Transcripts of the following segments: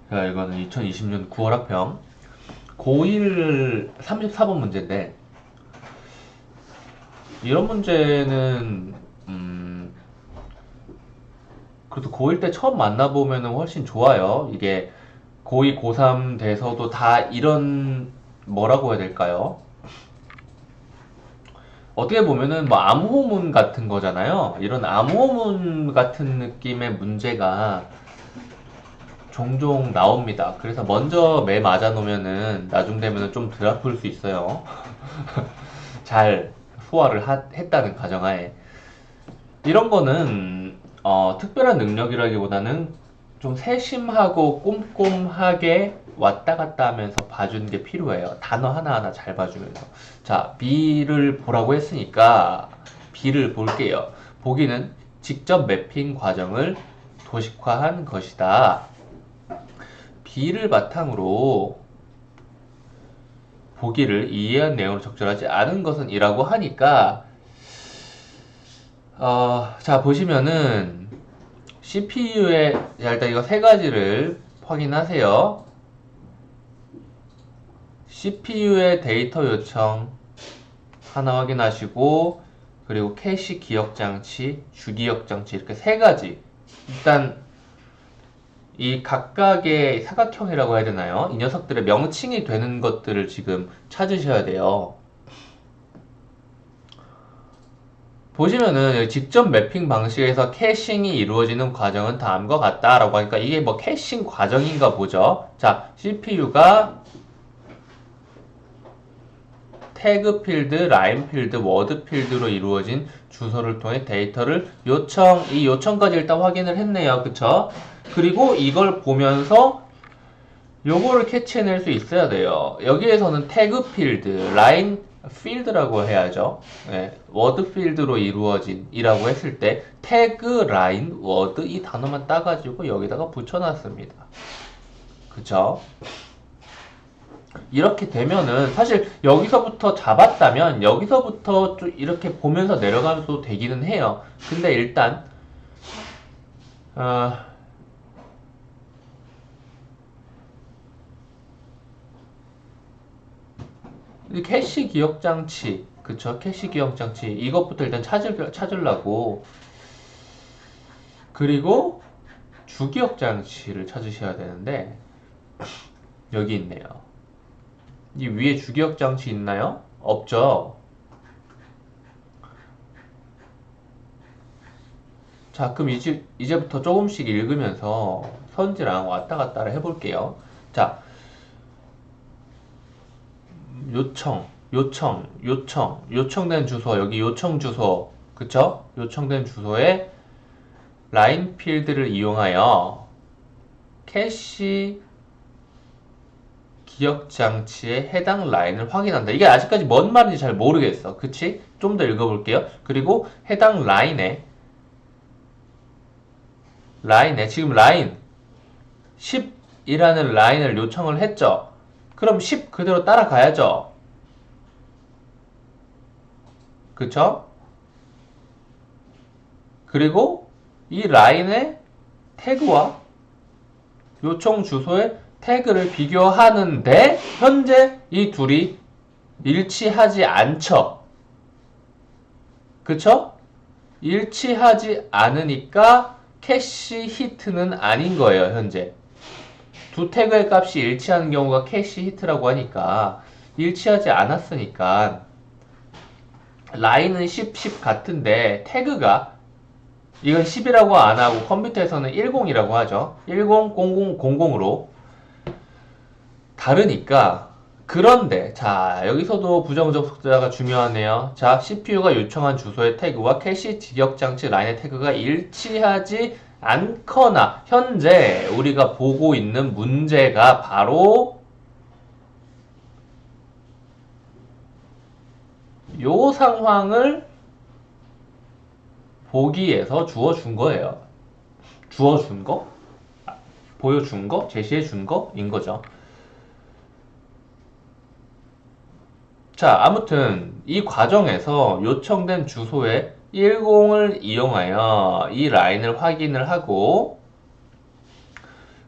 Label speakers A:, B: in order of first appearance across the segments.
A: 자, 이거는 2020년 9월 학평 고1 34번 문제인데, 이런 문제는 그래도 고1 때 처음 만나보면은 훨씬 좋아요. 이게 고2 고3 돼서도 다 이런, 뭐라고 해야 될까요? 어떻게 보면은 뭐 암호문 같은 거잖아요. 이런 암호문 같은 느낌의 문제가 종종 나옵니다. 그래서 먼저 매 맞아 놓으면은 나중 되면은 좀 덜 아플 수 있어요. 잘 소화를 했다는 가정하에. 이런 거는 특별한 능력이라기보다는 좀 세심하고 꼼꼼하게 왔다 갔다 하면서 봐주는 게 필요해요. 단어 하나하나 잘 봐주면서. 자, B를 보라고 했으니까 B를 볼게요. 보기는 직접 매핑 과정을 도식화한 것이다. B를 바탕으로 보기를 이해한 내용을 적절하지 않은 것은 이라고 하니까, 자, 보시면은 CPU에, 자, 일단 이거 세 가지를 확인하세요. CPU의 데이터 요청 하나 확인하시고, 그리고 캐시 기억 장치, 주기억 장치, 이렇게 세 가지. 일단 이 각각의 사각형이라고 해야 되나요? 이 녀석들의 명칭이 되는 것들을 지금 찾으셔야 돼요. 보시면은 직접 매핑 방식에서 캐싱이 이루어지는 과정은 다음과 같다라고 하니까 이게 뭐 캐싱 과정인가 보죠. 자, CPU가 태그 필드, 라인 필드, 워드 필드로 이루어진 주소를 통해 데이터를 이 요청까지 일단 확인을 했네요. 그쵸? 그리고 이걸 보면서 요거를 캐치해낼 수 있어야 돼요. 여기에서는 태그 필드, 라인 필드라고 해야죠. 네, 워드 필드로 이루어진 이라고 했을 때 태그, 라인, 워드 이 단어만 따가지고 여기다가 붙여놨습니다. 그쵸? 이렇게 되면은 사실 여기서부터 잡았다면 여기서부터 좀 이렇게 보면서 내려가도 되기는 해요. 근데 일단 어, 이 캐시 기억 장치, 그쵸? 캐시 기억 장치 이것부터 일단 찾으려고, 그리고 주기억 장치를 찾으셔야 되는데 여기 있네요. 이 위에 주기억 장치 있나요? 없죠. 자, 그럼 이제부터 조금씩 읽으면서 선지랑 왔다 갔다를 해볼게요. 자, 요청된 주소, 여기 요청 주소, 그쵸? 요청된 주소에 라인 필드를 이용하여 캐시 기억 장치에 해당 라인을 확인한다. 이게 아직까지 뭔 말인지 잘 모르겠어. 그치? 좀 더 읽어볼게요. 그리고 해당 라인에 지금 라인 10이라는 라인을 요청을 했죠. 그럼 10 그대로 따라가야죠. 그쵸? 그리고 이 라인의 태그와 요청 주소의 태그를 비교하는데 현재 이 둘이 일치하지 않죠. 그쵸? 일치하지 않으니까 캐시 히트는 아닌 거예요, 현재. 두 태그의 값이 일치하는 경우가 캐시 히트라고 하니까 일치하지 않았으니까 라인은 10 같은데 태그가 이건 10이라고 안 하고 컴퓨터에서는 10이라고 하죠. 10, 00, 00으로 다르니까. 그런데 자, 여기서도 부정접속자가 중요하네요. 자, CPU가 요청한 주소의 태그와 캐시 직역장치 라인의 태그가 일치하지 않거나 현재 우리가 보고 있는 문제가 바로 요 상황을 보기에서 주어준 거예요. 주어준 거? 보여준 거? 제시해준 거인 거죠. 자, 아무튼 이 과정에서 요청된 주소에 10을 이용하여 이 라인을 확인을 하고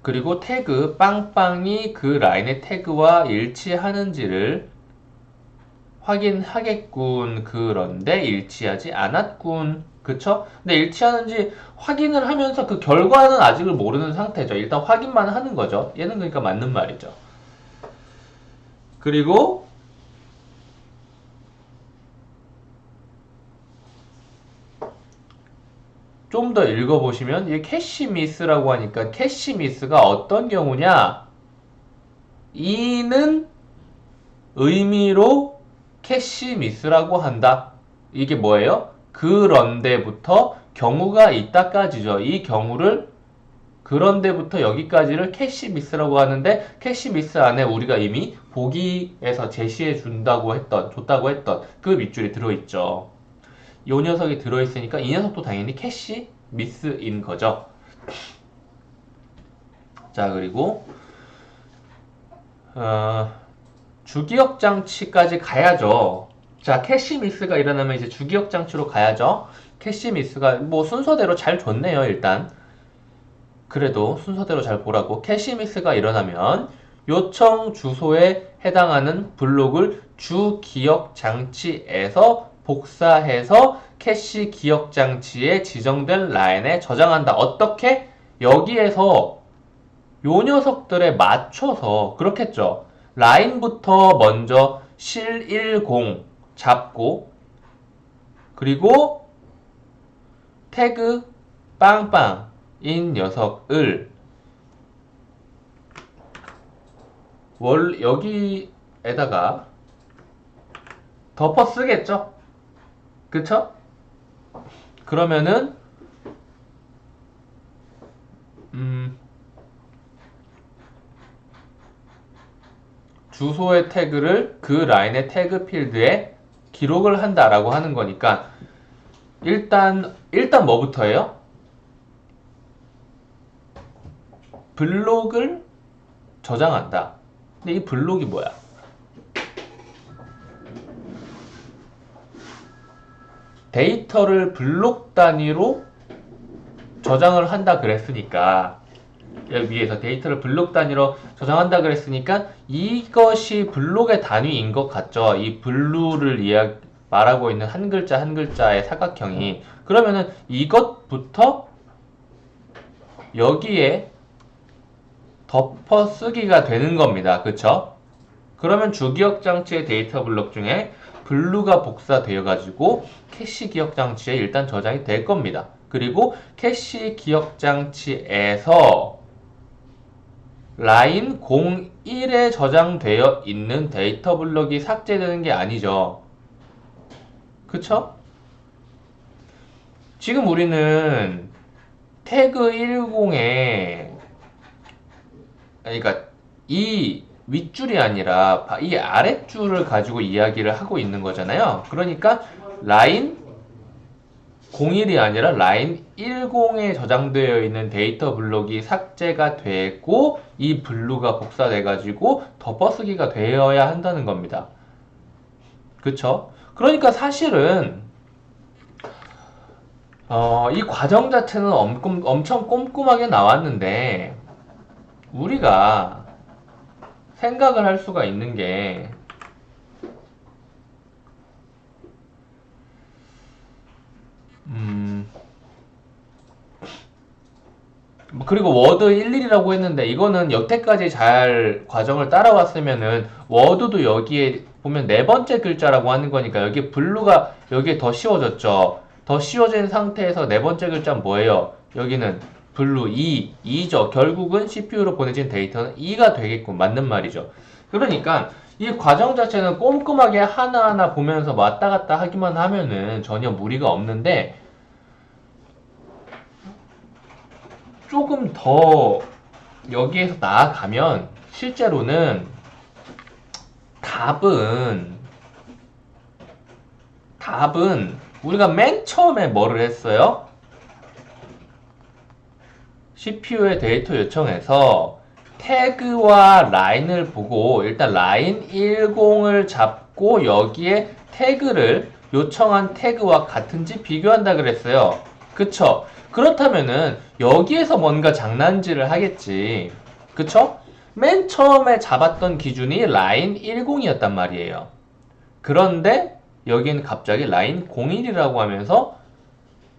A: 그리고 태그 빵빵이 그 라인의 태그와 일치하는지를 확인하겠군. 그런데 일치하지 않았군. 그쵸? 근데 일치하는지 확인을 하면서 그 결과는 아직을 모르는 상태죠. 일단 확인만 하는 거죠. 얘는 그러니까 맞는 말이죠. 그리고 좀 더 읽어보시면 이 캐시 미스라고 하니까 캐시 미스가 어떤 경우냐? 이는 의미로 캐시 미스라고 한다. 이게 뭐예요? 그런데부터 경우가 있다까지죠. 이 경우를 그런데부터 여기까지를 캐시 미스라고 하는데 캐시 미스 안에 우리가 이미 보기에서 제시해 줬다고 했던 그 밑줄이 들어있죠. 이 녀석이 들어있으니까 이 녀석도 당연히 캐시 미스인 거죠. 자, 그리고 주기억 장치까지 가야죠. 자, 캐시 미스가 일어나면 이제 주기억 장치로 가야죠. 캐시 미스가 뭐 순서대로 잘 줬네요, 일단. 그래도 순서대로 잘 보라고. 캐시 미스가 일어나면 요청 주소에 해당하는 블록을 주 기억 장치에서 복사해서 캐시 기억 장치에 지정된 라인에 저장한다. 어떻게? 여기에서 요 녀석들에 맞춰서 그렇겠죠. 라인부터 먼저 실10 잡고 그리고 태그 빵빵인 녀석을 여기에다가 덮어 쓰겠죠. 그쵸? 그러면은 주소의 태그를 그 라인의 태그 필드에 기록을 한다라고 하는 거니까 일단 뭐부터예요? 블록을 저장한다. 근데 이 블록이 뭐야? 데이터를 블록 단위로 저장을 한다 그랬으니까 여기 위에서 데이터를 블록 단위로 저장한다 그랬으니까 이것이 블록의 단위인 것 같죠. 이 블루를 말하고 있는 한 글자 한 글자의 사각형이. 그러면은 이것부터 여기에 덮어 쓰기가 되는 겁니다. 그쵸? 그러면 주기억 장치의 데이터 블록 중에 블루가 복사되어 가지고 캐시 기억 장치에 일단 저장이 될 겁니다. 그리고 캐시 기억 장치에서 라인 01에 저장되어 있는 데이터 블록이 삭제되는 게 아니죠. 그쵸? 지금 우리는 태그 10에 그러니까 이 윗줄이 아니라 이 아랫줄을 가지고 이야기를 하고 있는 거잖아요. 그러니까 라인 01이 아니라 라인 10에 저장되어 있는 데이터 블록이 삭제가 되고 이 블루가 복사돼 가지고 덮어쓰기가 되어야 한다는 겁니다. 그쵸? 그러니까 사실은 이 과정 자체는 엄청 꼼꼼하게 나왔는데 우리가 생각을 할 수가 있는 게 그리고 워드 11이라고 했는데 이거는 여태까지 잘 과정을 따라왔으면은 워드도 여기에 보면 네 번째 글자라고 하는 거니까 여기 블루가 여기에 더 씌워졌죠. 더 씌워진 상태에서 네 번째 글자는 뭐예요? 여기는 블루 2죠. 결국은 CPU로 보내진 데이터는 2가 되겠군. 맞는 말이죠. 그러니까 이 과정 자체는 꼼꼼하게 하나하나 보면서 왔다 갔다 하기만 하면은 전혀 무리가 없는데 조금 더 여기에서 나아가면 실제로는 답은 우리가 맨 처음에 뭐를 했어요? CPU의 데이터 요청에서 태그와 라인을 보고 일단 라인 10을 잡고 여기에 태그를 요청한 태그와 같은지 비교한다 그랬어요. 그쵸? 그렇다면은 여기에서 뭔가 장난질을 하겠지. 그쵸? 맨 처음에 잡았던 기준이 라인 10이었단 말이에요. 그런데 여기는 갑자기 라인 01이라고 하면서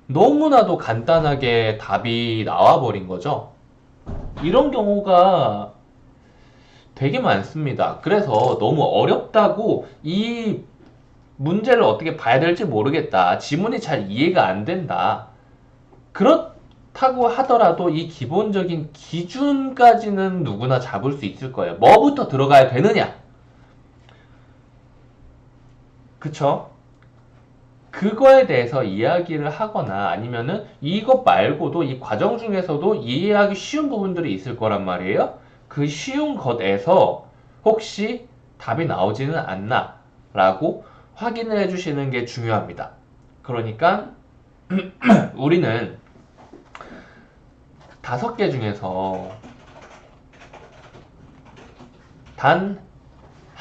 A: 너무나도 간단하게 답이 나와버린 거죠. 이런 경우가 되게 많습니다. 그래서 너무 어렵다고 이 문제를 어떻게 봐야 될지 모르겠다. 지문이 잘 이해가 안 된다. 그렇다고 하더라도 이 기본적인 기준까지는 누구나 잡을 수 있을 거예요. 뭐부터 들어가야 되느냐? 그쵸? 그거에 대해서 이야기를 하거나 아니면은 이것 말고도 이 과정 중에서도 이해하기 쉬운 부분들이 있을 거란 말이에요. 그 쉬운 것에서 혹시 답이 나오지는 않나 라고 확인을 해주시는 게 중요합니다. 그러니까 우리는 5개 중에서 단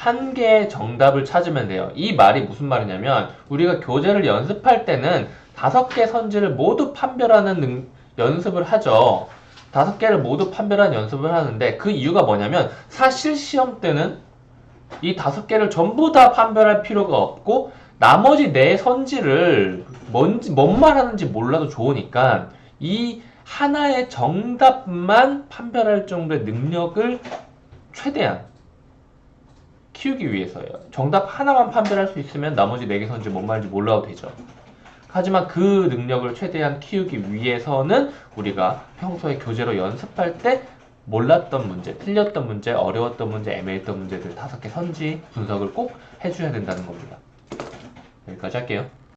A: 한 개의 정답을 찾으면 돼요. 이 말이 무슨 말이냐면 우리가 교재를 연습할 때는 5개 선지를 모두 판별하는 연습을 하죠. 5개를 모두 판별하는 연습을 하는데 그 이유가 뭐냐면 사실 시험 때는 이 5개를 전부 다 판별할 필요가 없고 나머지 4선지를 뭔 말하는지 몰라도 좋으니까 이 하나의 정답만 판별할 정도의 능력을 최대한 키우기 위해서예요. 정답 하나만 판별할 수 있으면 나머지 4개 선지 뭔 말인지 몰라도 되죠. 하지만 그 능력을 최대한 키우기 위해서는 우리가 평소에 교재로 연습할 때 몰랐던 문제, 틀렸던 문제, 어려웠던 문제, 애매했던 문제들 5개 선지 분석을 꼭 해줘야 된다는 겁니다. 여기까지 할게요.